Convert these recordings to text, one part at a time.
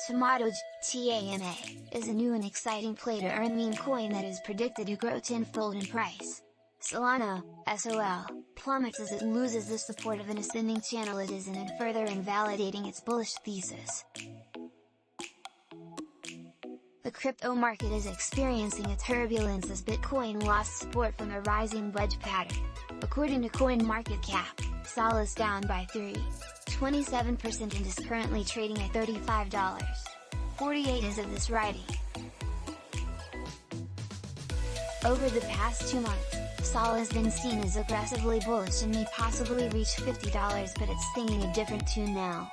Tamadoge, TAMA, is a new and exciting play-to-earn meme coin that is predicted to grow tenfold in price. Solana, SOL, plummets as it loses the support of an ascending channel it is in and further invalidating its bullish thesis. The crypto market is experiencing a turbulence as Bitcoin lost support from a rising wedge pattern. According to CoinMarketCap, SOL is down by 27% and is currently trading at $35.48 as of this writing. Over the past 2 months, SOL has been seen as aggressively bullish and may possibly reach $50, but it's singing a different tune now.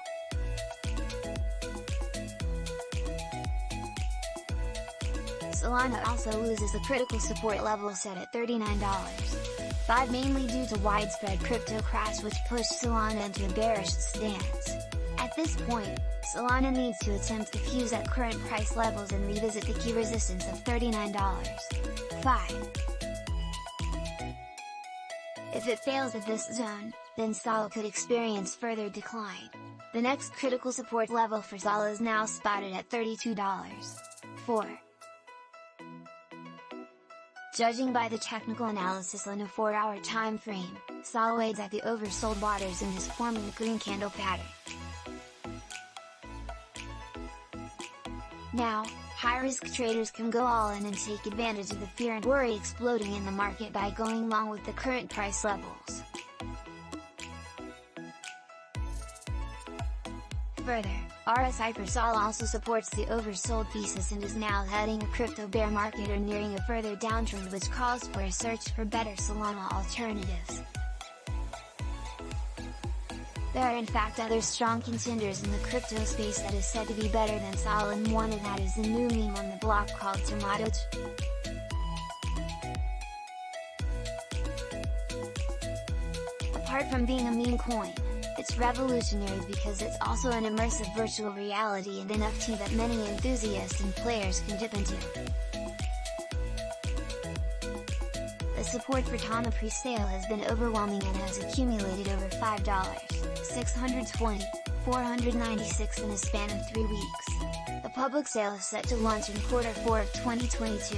Solana also loses the critical support level set at $39.05 mainly due to widespread crypto crash which pushed Solana into a bearish stance. At this point, Solana needs to attempt to fuse at current price levels and revisit the key resistance of $39.05. If it fails at this zone, then SOL could experience further decline. The next critical support level for SOL is now spotted at $32.04. Judging by the technical analysis on a 4-hour time frame, SOL wades at the oversold waters and is forming a green candle pattern. Now, high-risk traders can go all in and take advantage of the fear and worry exploding in the market by going long with the current price levels. Further, RSI for SOL also supports the oversold thesis and is now heading a crypto bear market or nearing a further downtrend which calls for a search for better Solana alternatives. There are in fact other strong contenders in the crypto space that is said to be better than SOL, and one of that is the new meme on the block called Tamadoge. Apart from being a meme coin, it's revolutionary because it's also an immersive virtual reality and NFT that many enthusiasts and players can dip into. The support for TAMA presale has been overwhelming and has accumulated over $5.620, $496 in a span of 3 weeks. The public sale is set to launch in Q4 of 2022.